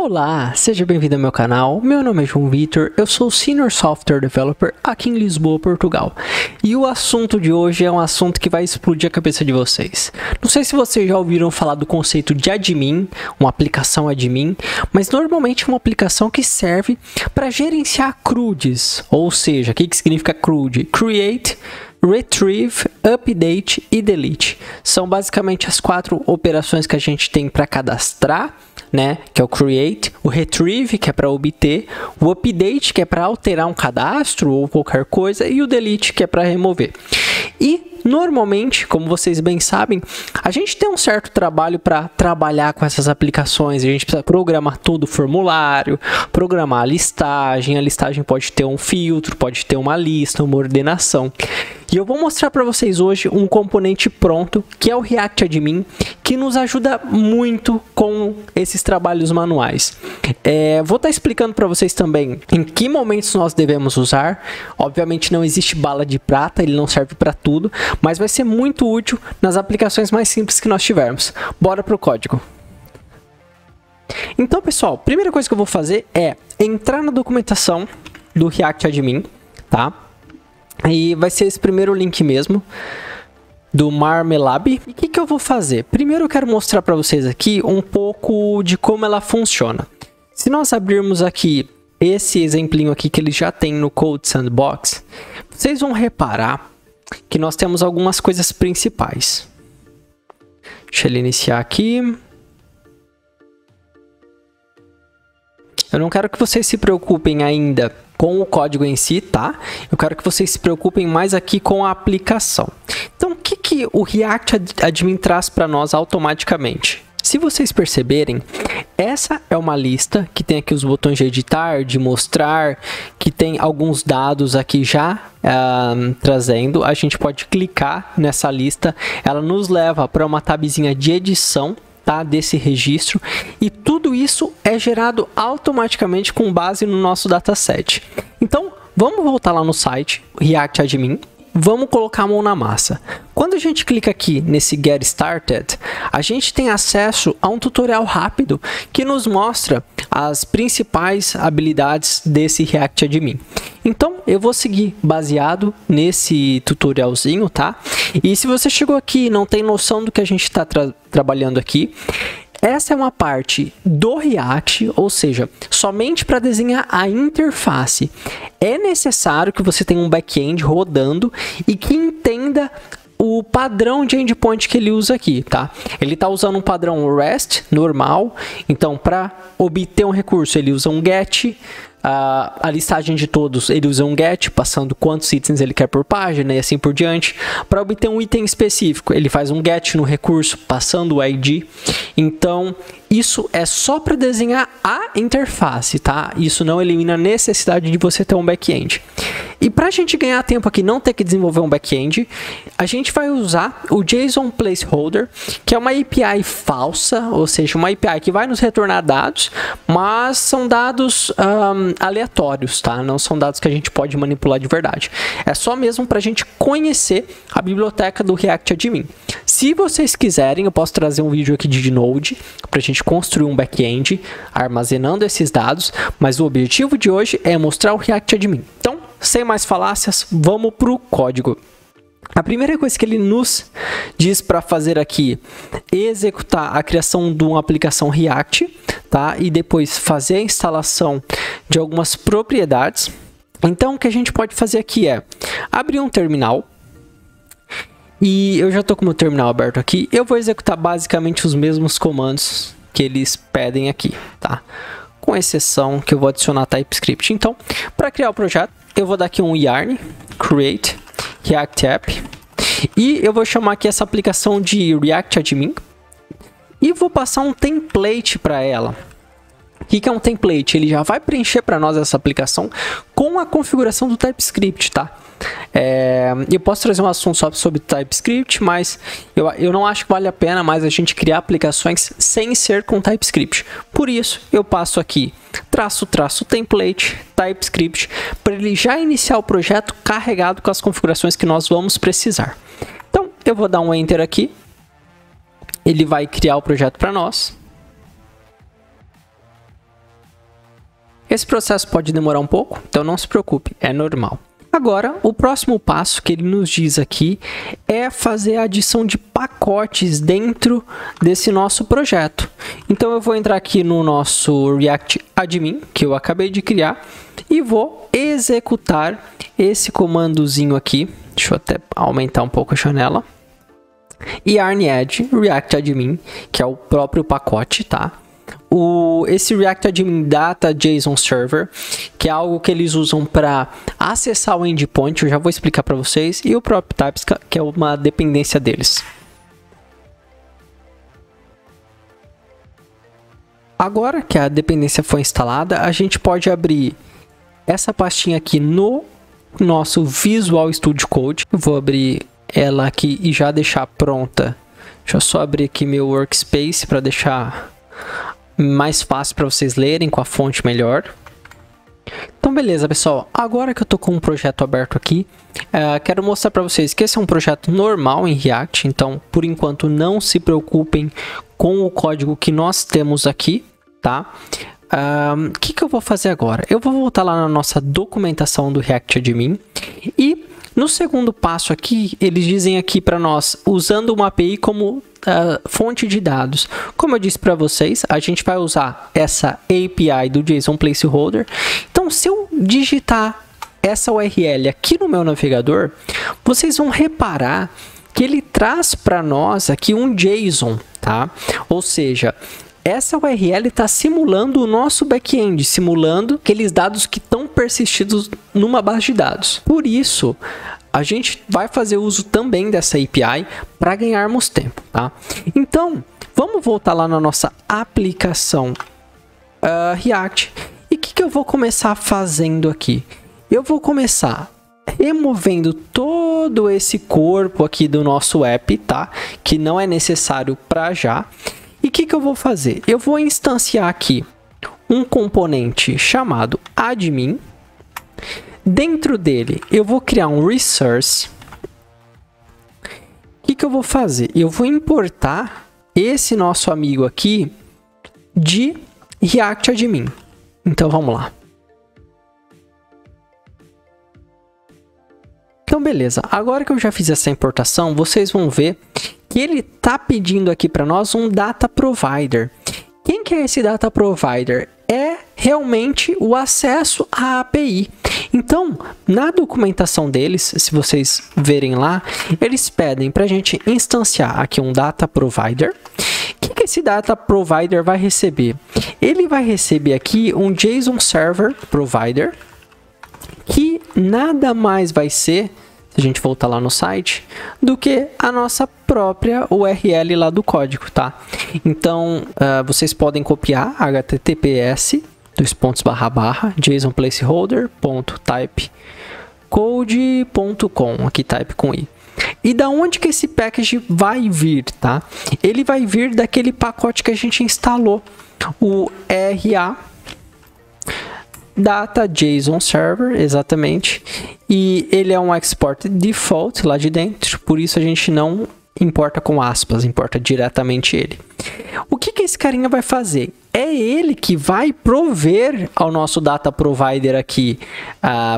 Olá, seja bem-vindo ao meu canal. Meu nome é João Vitor, eu sou Senior Software Developer aqui em Lisboa, Portugal. E o assunto de hoje é um assunto que vai explodir a cabeça de vocês. Não sei se vocês já ouviram falar do conceito de admin, uma aplicação admin, mas normalmente é uma aplicação que serve para gerenciar CRUDs, ou seja, o que significa CRUD? Create, Retrieve, Update e Delete. São basicamente as 4 operações que a gente tem para cadastrar, né, que é o Create, o Retrieve, que é para obter, o Update, que é para alterar um cadastro ou qualquer coisa, e o Delete, que é para remover. E normalmente, como vocês bem sabem, a gente tem um certo trabalho para trabalhar com essas aplicações. A gente precisa programar todo o formulário, programar a listagem pode ter um filtro, pode ter uma lista, uma ordenação. E eu vou mostrar para vocês hoje um componente pronto, que é o React Admin, que nos ajuda muito com esses trabalhos manuais. Vou estar explicando para vocês também em que momentos nós devemos usar. Obviamente não existe bala de prata, ele não serve para tudo, mas vai ser muito útil nas aplicações mais simples que nós tivermos. Bora para o código. Então, pessoal, a primeira coisa que eu vou fazer é entrar na documentação do React Admin, tá? E vai ser esse primeiro link mesmo, do Marmelab. E o que eu vou fazer? Primeiro eu quero mostrar para vocês aqui um pouco de como ela funciona. Se nós abrirmos aqui esse exemplinho aqui que ele já tem no Code Sandbox, vocês vão reparar que nós temos algumas coisas principais. Deixa ele iniciar aqui. Eu não quero que vocês se preocupem ainda com o código em si, tá? Eu quero que vocês se preocupem mais aqui com a aplicação. Então, o que o React Admin traz para nós automaticamente? Se vocês perceberem, essa é uma lista que tem aqui os botões de editar, de mostrar, que tem alguns dados aqui já trazendo. A gente pode clicar nessa lista, ela nos leva para uma tabzinha de edição, tá, desse registro, e tudo isso é gerado automaticamente com base no nosso dataset. Então, vamos voltar lá no site React Admin, vamos colocar a mão na massa. Quando a gente clica aqui nesse Get Started, a gente tem acesso a um tutorial rápido que nos mostra as principais habilidades desse React Admin. Então, eu vou seguir baseado nesse tutorialzinho, tá? E se você chegou aqui e não tem noção do que a gente está trabalhando aqui, essa é uma parte do React, ou seja, somente para desenhar a interface. É necessário que você tenha um back-end rodando e que entenda o padrão de endpoint que ele usa aqui, tá? Ele está usando um padrão REST normal, então para obter um recurso ele usa um GET, a listagem de todos ele usa um GET, passando quantos itens ele quer por página e assim por diante. Para obter um item específico, ele faz um GET no recurso, passando o ID. Então, isso é só para desenhar a interface, tá? Isso não elimina a necessidade de você ter um back-end. E para a gente ganhar tempo aqui, não ter que desenvolver um back-end, a gente vai usar o JSON Placeholder, que é uma API falsa, ou seja, uma API que vai nos retornar dados, mas são dados aleatórios, tá? Não são dados que a gente pode manipular de verdade. É só mesmo para a gente conhecer a biblioteca do React Admin. Se vocês quiserem, eu posso trazer um vídeo aqui de Node para a gente construir um back-end armazenando esses dados, mas o objetivo de hoje é mostrar o React Admin. Então, sem mais falácias, vamos para o código. A primeira coisa que ele nos diz para fazer aqui é executar a criação de uma aplicação React, tá? E depois fazer a instalação de algumas propriedades. Então, o que a gente pode fazer aqui é abrir um terminal. E eu já estou com o meu terminal aberto aqui. Eu vou executar basicamente os mesmos comandos que eles pedem aqui, tá? Com exceção que eu vou adicionar TypeScript. Então, para criar o projeto, eu vou dar aqui um yarn, create, React App. E eu vou chamar aqui essa aplicação de React Admin. E vou passar um template para ela. O que é um template? Ele já vai preencher para nós essa aplicação com a configuração do TypeScript, tá? Eu posso trazer um assunto só sobre TypeScript, mas eu não acho que vale a pena mais a gente criar aplicações sem ser com TypeScript. Por isso, eu passo aqui --template TypeScript para ele já iniciar o projeto carregado com as configurações que nós vamos precisar. Então, eu vou dar um Enter aqui. Ele vai criar o projeto para nós. Esse processo pode demorar um pouco, então não se preocupe, é normal. Agora, o próximo passo que ele nos diz aqui é fazer a adição de pacotes dentro desse nosso projeto. Então, eu vou entrar aqui no nosso React Admin, que eu acabei de criar, e vou executar esse comandozinho aqui. Deixa eu até aumentar um pouco a janela. Yarn Add React Admin, que é o próprio pacote, tá? Esse React Admin Data JSON Server, que é algo que eles usam para acessar o endpoint, eu já vou explicar para vocês, e o próprio Types, que é uma dependência deles. Agora que a dependência foi instalada, a gente pode abrir essa pastinha aqui no nosso Visual Studio Code. Eu vou abrir ela aqui e já deixar pronta. Deixa eu só abrir aqui meu workspace para deixar mais fácil para vocês lerem com a fonte melhor. Então beleza, pessoal, agora que eu tô com um projeto aberto aqui, quero mostrar para vocês que esse é um projeto normal em React, então por enquanto não se preocupem com o código que nós temos aqui, tá? O que eu vou fazer agora? Eu vou voltar lá na nossa documentação do React Admin e no segundo passo aqui, eles dizem aqui para nós, usando uma API como fonte de dados. Como eu disse para vocês, a gente vai usar essa API do JSON Placeholder. Então, se eu digitar essa URL aqui no meu navegador, vocês vão reparar que ele traz para nós aqui um JSON, tá? Ou seja, essa URL está simulando o nosso back-end, simulando aqueles dados que estão persistidos numa base de dados. Por isso, a gente vai fazer uso também dessa API para ganharmos tempo, tá? Então, vamos voltar lá na nossa aplicação React. E o que eu vou começar fazendo aqui? Eu vou começar removendo todo esse corpo aqui do nosso app, tá? Que não é necessário para já. E o que eu vou fazer? Eu vou instanciar aqui um componente chamado admin. Dentro dele, eu vou criar um resource. O que eu vou fazer? Eu vou importar esse nosso amigo aqui de React Admin. Então, vamos lá. Então, beleza. Agora que eu já fiz essa importação, vocês vão ver que ele está pedindo aqui para nós um Data Provider. Quem que é esse Data Provider? É realmente o acesso à API. Então, na documentação deles, se vocês verem lá, eles pedem para a gente instanciar aqui um Data Provider. O que esse Data Provider vai receber? Ele vai receber aqui um JSON Server Provider, que nada mais vai ser, se a gente voltar lá no site, do que a nossa própria URL lá do código, tá? Então, vocês podem copiar https jasonplaceholder.typecode.com, aqui type com i. E da onde que esse package vai vir, tá? Ele vai vir daquele pacote que a gente instalou, o RA Data JSON Server, exatamente. E ele é um export default lá de dentro, por isso a gente não importa com aspas, importa diretamente ele. O que esse carinha vai fazer? É ele que vai prover ao nosso Data Provider aqui,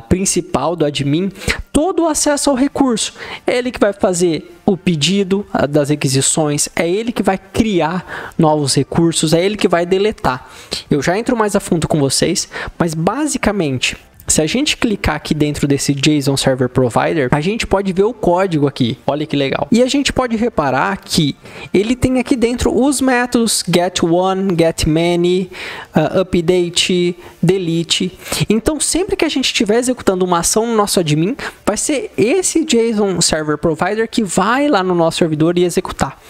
principal do admin, todo o acesso ao recurso. É ele que vai fazer o pedido das requisições, é ele que vai criar novos recursos, é ele que vai deletar. Eu já entro mais a fundo com vocês, mas basicamente, se a gente clicar aqui dentro desse JSON Server Provider, a gente pode ver o código aqui. Olha que legal. E a gente pode reparar que ele tem aqui dentro os métodos getOne, getMany, update, delete. Então, sempre que a gente estiver executando uma ação no nosso admin, vai ser esse JSON Server Provider que vai lá no nosso servidor e executar.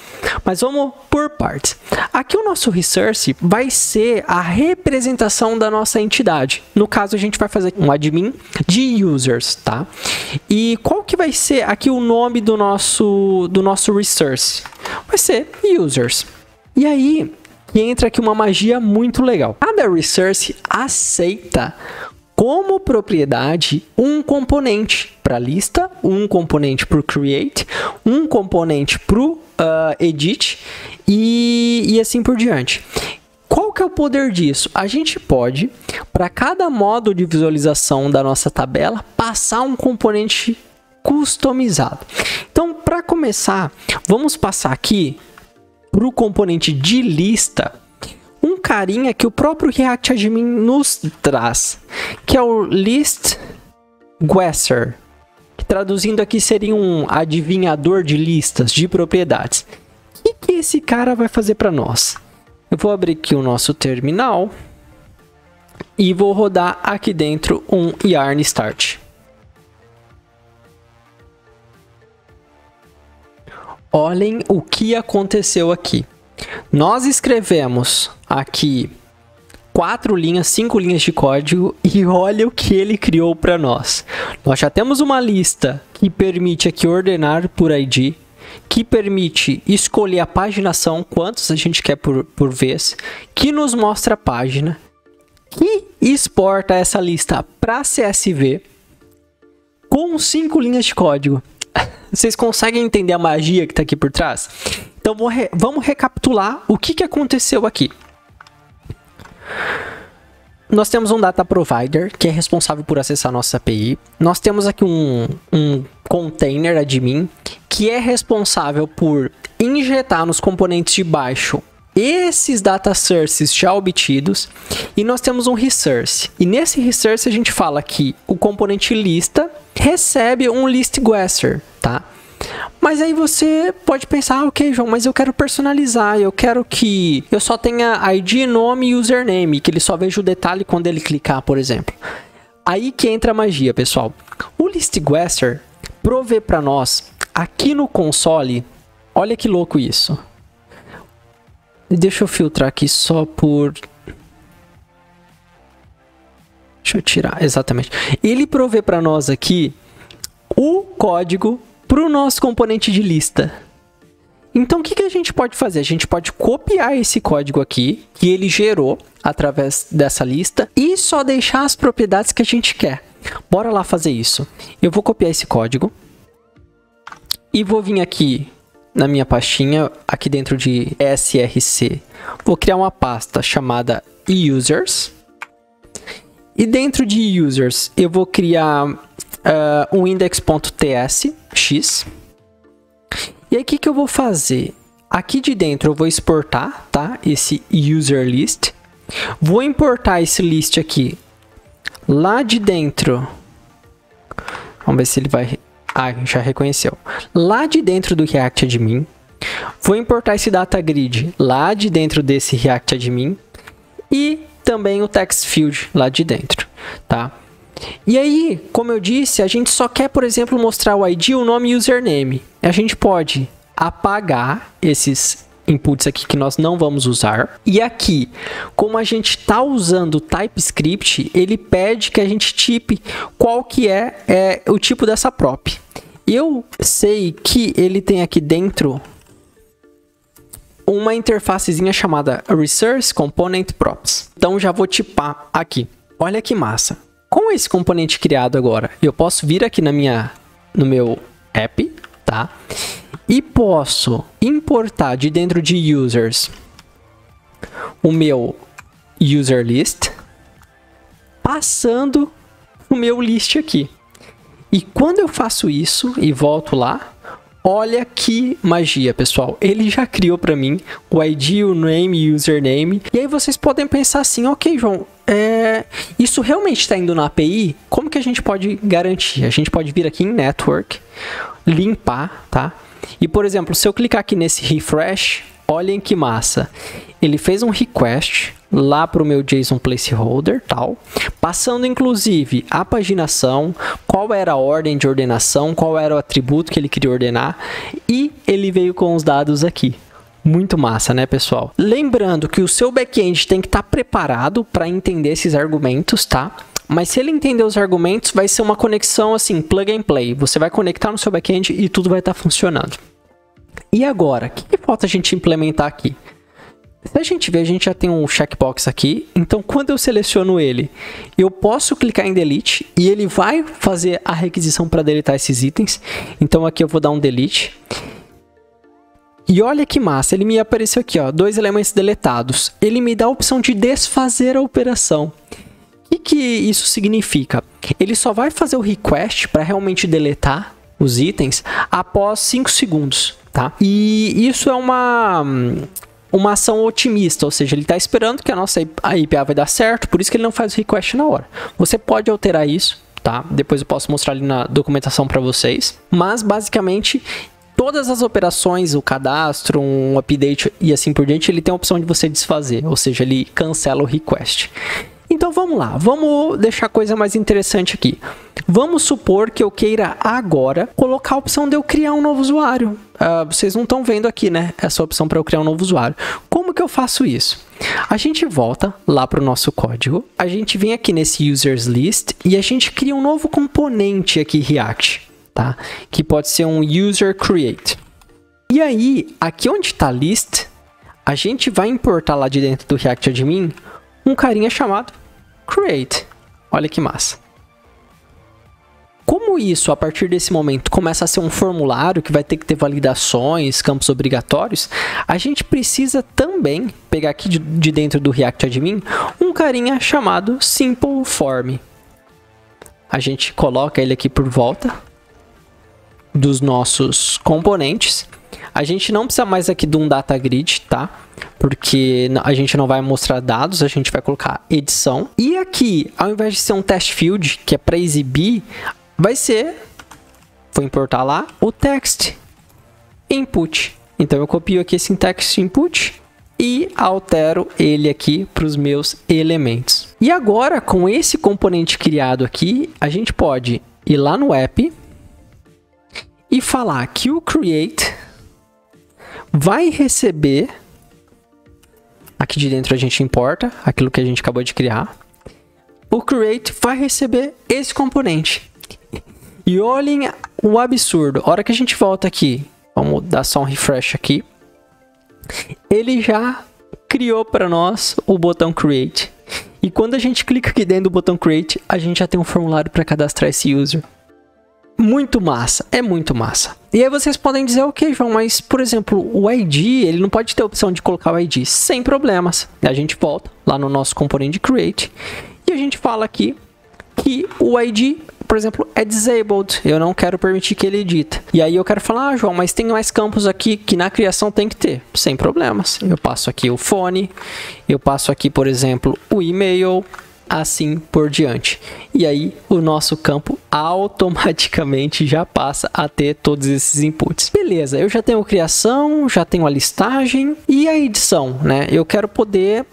Mas vamos por partes. Aqui o nosso resource vai ser a representação da nossa entidade. No caso, a gente vai fazer um admin de users, tá? E qual que vai ser aqui o nome do nosso resource? Vai ser users. E aí entra aqui uma magia muito legal. Cada resource aceita como propriedade um componente para a lista, um componente para o create, um componente para o edit e assim por diante. Qual que é o poder disso? A gente pode, para cada modo de visualização da nossa tabela, passar um componente customizado. Então, para começar, vamos passar aqui para o componente de lista, um carinha que o próprio React Admin nos traz, que é o List Guesser, que traduzindo aqui seria um adivinhador de listas de propriedades. O que esse cara vai fazer para nós? Eu vou abrir aqui o nosso terminal e vou rodar aqui dentro um yarn start. Olhem o que aconteceu aqui. Nós escrevemos aqui 4 linhas, 5 linhas de código e olha o que ele criou para nós. Nós já temos uma lista que permite aqui ordenar por ID, que permite escolher a paginação, quantos a gente quer por vez, que nos mostra a página, que exporta essa lista para CSV com 5 linhas de código. Vocês conseguem entender a magia que está aqui por trás? Então vamos recapitular o que aconteceu aqui. Nós temos um data provider que é responsável por acessar a nossa API. Nós temos aqui um container admin que é responsável por injetar nos componentes de baixo esses data sources já obtidos. E nós temos um resource. E nesse resource a gente fala que o componente lista recebe um list guesser, tá? Mas aí você pode pensar, ok, João, mas eu quero personalizar, eu quero que eu só tenha ID, nome e username, que ele só veja o detalhe quando ele clicar, por exemplo. Aí que entra a magia, pessoal. O list guesser provê para nós, aqui no console, olha que louco isso. Deixa eu filtrar aqui só por... Deixa eu tirar, exatamente. Ele provê para nós aqui o código para o nosso componente de lista. Então, o que a gente pode fazer? A gente pode copiar esse código aqui, que ele gerou através dessa lista, e só deixar as propriedades que a gente quer. Bora lá fazer isso. Eu vou copiar esse código e vou vir aqui na minha pastinha, aqui dentro de src. Vou criar uma pasta chamada users. E dentro de users, eu vou criar um index.tsx. E aí, o que eu vou fazer? Aqui de dentro, eu vou exportar, tá? Esse user list. Vou importar esse list aqui lá de dentro. Vamos ver se ele vai... Ah, já reconheceu. Lá de dentro do React Admin. Vou importar esse data grid lá de dentro desse React Admin. E também o text field lá de dentro, tá? E aí, como eu disse, a gente só quer, por exemplo, mostrar o ID, o nome e o username. A gente pode apagar esses inputs aqui que nós não vamos usar. E aqui, como a gente está usando o TypeScript, ele pede que a gente tipe qual que é o tipo dessa prop. Eu sei que ele tem aqui dentro uma interfacezinha chamada Resource Component Props. Então já vou tipar aqui. Olha que massa. Com esse componente criado agora, eu posso vir aqui no meu app, tá? E posso importar de dentro de users o meu user list, passando o meu list aqui. E quando eu faço isso e volto lá, olha que magia, pessoal. Ele já criou para mim o ID, o name e o username. E aí vocês podem pensar assim, ok, João, isso realmente está indo na API? Como que a gente pode garantir? A gente pode vir aqui em Network, limpar, tá? E, por exemplo, se eu clicar aqui nesse refresh, olhem que massa. Ele fez um request lá para o meu JSON placeholder, tal, passando inclusive a paginação, qual era a ordem de ordenação, qual era o atributo que ele queria ordenar, e ele veio com os dados aqui. Muito massa, né, pessoal? Lembrando que o seu back-end tem que estar preparado para entender esses argumentos, tá? Mas se ele entender os argumentos, vai ser uma conexão assim, plug and play. Você vai conectar no seu back-end e tudo vai estar funcionando. E agora, o que falta a gente implementar aqui? Se a gente ver, a gente já tem um checkbox aqui. Então, quando eu seleciono ele, eu posso clicar em delete e ele vai fazer a requisição para deletar esses itens. Então, aqui eu vou dar um delete. E olha que massa, ele me apareceu aqui, ó, 2 elementos deletados. Ele me dá a opção de desfazer a operação. O que isso significa? Ele só vai fazer o request para realmente deletar os itens após 5 segundos, tá? E isso é uma ação otimista, ou seja, ele está esperando que a nossa IPA vai dar certo, por isso que ele não faz o request na hora. Você pode alterar isso, tá? Depois eu posso mostrar ali na documentação para vocês. Mas, basicamente, todas as operações, o cadastro, um update e assim por diante, ele tem a opção de você desfazer, ou seja, ele cancela o request. Então vamos lá, vamos deixar a coisa mais interessante aqui. Vamos supor que eu queira agora colocar a opção de eu criar um novo usuário. Vocês não estão vendo aqui, né? Essa opção para eu criar um novo usuário. Como que eu faço isso? A gente volta lá para o nosso código, a gente vem aqui nesse users list e a gente cria um novo componente aqui React, tá? Que pode ser um user create. E aí, aqui onde está list, a gente vai importar lá de dentro do React Admin um carinha chamado create. Olha que massa. Como isso, a partir desse momento, começa a ser um formulário que vai ter que ter validações, campos obrigatórios, a gente precisa também pegar aqui de dentro do React Admin um carinha chamado simple form. A gente coloca ele aqui por volta dos nossos componentes. A gente não precisa mais aqui de um data grid, tá? Porque a gente não vai mostrar dados, a gente vai colocar edição. E aqui, ao invés de ser um test field, que é para exibir, vai ser, vou importar lá, o text input. Então eu copio aqui esse text input e altero ele aqui para os meus elementos. E agora, com esse componente criado aqui, a gente pode ir lá no app e falar que o create vai receber, aqui de dentro a gente importa aquilo que a gente acabou de criar, o create vai receber esse componente. E olhem o absurdo, a hora que a gente volta aqui, vamos dar só um refresh aqui, ele já criou para nós o botão create. E quando a gente clica aqui dentro do botão create, a gente já tem um formulário para cadastrar esse user. Muito massa, é muito massa. E aí vocês podem dizer, ok, João, mas, por exemplo, o ID, ele não pode ter a opção de colocar o ID. Sem problemas. A gente volta lá no nosso componente create e a gente fala aqui que o ID, por exemplo, é disabled. Eu não quero permitir que ele edita. E aí eu quero falar, João, mas tem mais campos aqui que na criação tem que ter. Sem problemas. Eu passo aqui o phone, eu passo aqui, por exemplo, o e-mail, assim por diante. E aí o nosso campo automaticamente já passa a ter todos esses inputs. Beleza, eu já tenho criação, já tenho a listagem e a edição, né? Eu quero poder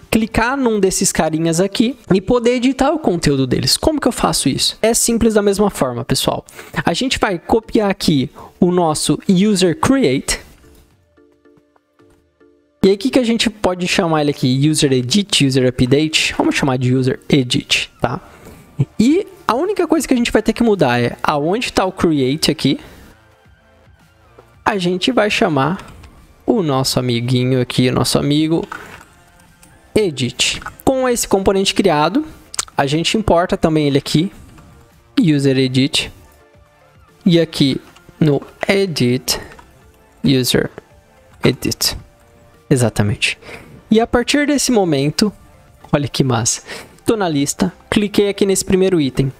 clicar num desses carinhas aqui e poder editar o conteúdo deles. Como que eu faço isso? É simples da mesma forma, pessoal. A gente vai copiar aqui o nosso user create. E aí, o que a gente pode chamar ele aqui? User edit, user update. Vamos chamar de user edit, tá? E a única coisa que a gente vai ter que mudar é aonde está o create aqui. A gente vai chamar o nosso amiguinho aqui, o nosso amigo edit. Com esse componente criado, a gente importa também ele aqui, user edit. E aqui no edit, user edit. Exatamente. E a partir desse momento, olha que massa, estou na lista, cliquei aqui nesse primeiro item.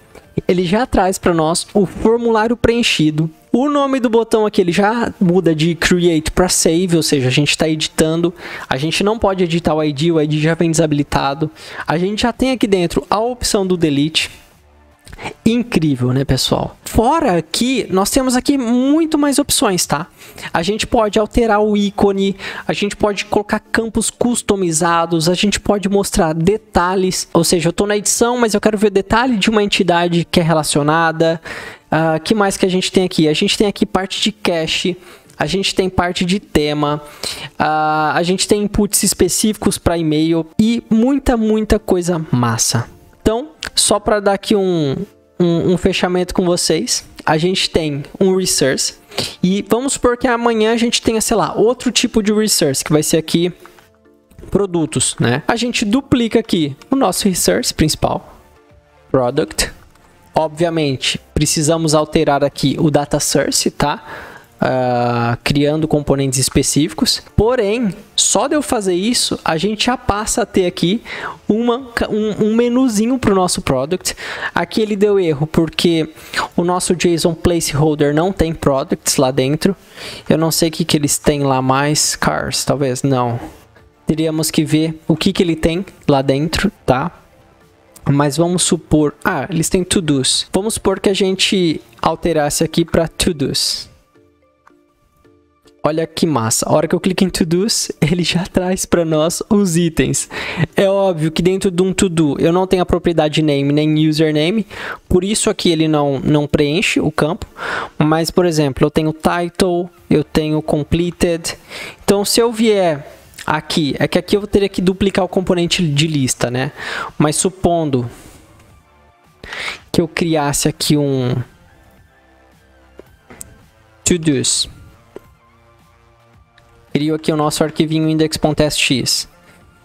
Ele já traz para nós o formulário preenchido. O nome do botão aqui ele já muda de create para save, ou seja, a gente está editando. A gente não pode editar o ID já vem desabilitado. A gente já tem aqui dentro a opção do delete. Incrível, né, pessoal? Fora aqui, nós temos aqui muito mais opções, tá? A gente pode alterar o ícone, a gente pode colocar campos customizados, a gente pode mostrar detalhes, ou seja, eu estou na edição, mas eu quero ver detalhe de uma entidade que é relacionada. Que mais que a gente tem aqui? A gente tem aqui parte de cache, a gente tem parte de tema, a gente tem inputs específicos para e-mail e muita coisa massa. Então, só para dar aqui um fechamento com vocês, a gente tem um resource e vamos supor que amanhã a gente tenha, sei lá, outro tipo de resource, que vai ser aqui produtos, né? A gente duplica aqui o nosso resource principal, product. Obviamente, precisamos alterar aqui o data source, tá? criando componentes específicos. Porém, só de eu fazer isso, a gente já passa a ter aqui um menuzinho para o nosso product. Aqui ele deu erro porque o nosso JSON placeholder não tem products lá dentro. Eu não sei o que eles têm lá mais. Cars, talvez? Não. Teríamos que ver o que ele tem lá dentro, tá? Mas vamos supor... eles têm to-dos. Vamos supor que a gente alterasse aqui para to-dos. Olha que massa. A hora que eu clico em to-dos, ele já traz para nós os itens. É óbvio que dentro de um to-do eu não tenho a propriedade name nem username. Por isso aqui ele não preenche o campo. Mas, por exemplo, eu tenho title, eu tenho completed. Então, se eu vier... aqui, é que aqui eu teria que duplicar o componente de lista, né? Mas supondo que eu criasse aqui um to-dos. Crio aqui o nosso arquivinho index.txt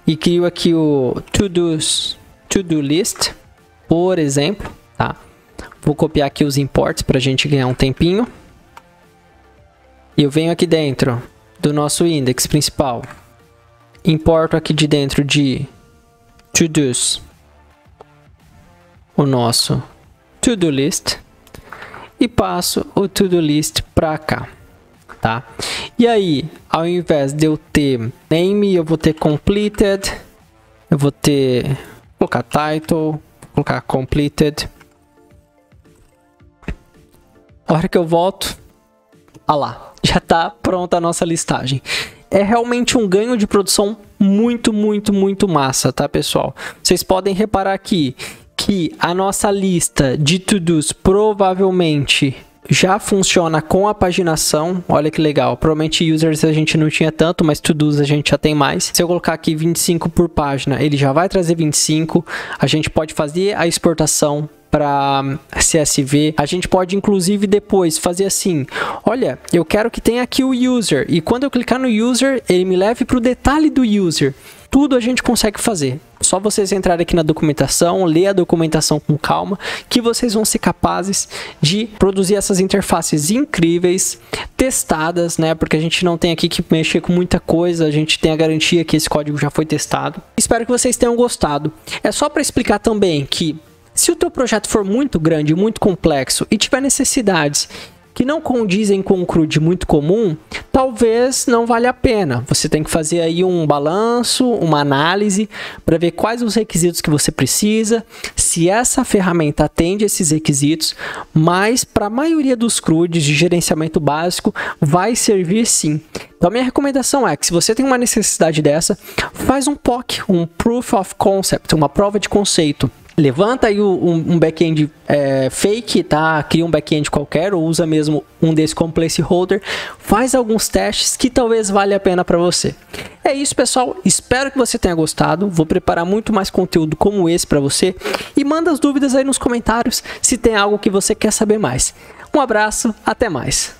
e crio aqui o to-dos, to-do list, por exemplo, tá? Vou copiar aqui os imports para a gente ganhar um tempinho. E eu venho aqui dentro do nosso index principal. Importo aqui de dentro de to-dos o nosso to-do list e passo o to-do list para cá, tá? E aí, ao invés de eu ter name, eu vou ter completed, eu vou colocar title, vou colocar completed. A hora que eu volto, lá, já está pronta a nossa listagem. É realmente um ganho de produção muito massa, tá, pessoal? Vocês podem reparar aqui que a nossa lista de to-dos provavelmente já funciona com a paginação. Olha que legal. Provavelmente users a gente não tinha tanto, mas to-dos a gente já tem mais. Se eu colocar aqui 25 por página, ele já vai trazer 25. A gente pode fazer a exportação para CSV. A gente pode inclusive depois fazer assim, olha, eu quero que tenha aqui o user, e quando eu clicar no user, ele me leve para o detalhe do user. Tudo a gente consegue fazer. Só vocês entrarem aqui na documentação, ler a documentação com calma, que vocês vão ser capazes de produzir essas interfaces incríveis, testadas, né? Porque a gente não tem aqui que mexer com muita coisa, a gente tem a garantia que esse código já foi testado. Espero que vocês tenham gostado. É só para explicar também que se o teu projeto for muito grande, muito complexo e tiver necessidades que não condizem com um CRUD muito comum, talvez não valha a pena. Você tem que fazer aí um balanço, uma análise para ver quais os requisitos que você precisa, se essa ferramenta atende esses requisitos, mas para a maioria dos CRUDs de gerenciamento básico vai servir sim. Então a minha recomendação é que se você tem uma necessidade dessa, faz um POC, um Proof of Concept, uma prova de conceito. Levanta aí um back-end fake, tá? Cria um back-end qualquer ou usa mesmo um desse como placeholder. Faz alguns testes que talvez valha a pena para você. É isso, pessoal. Espero que você tenha gostado. Vou preparar muito mais conteúdo como esse para você. E manda as dúvidas aí nos comentários se tem algo que você quer saber mais. Um abraço, até mais.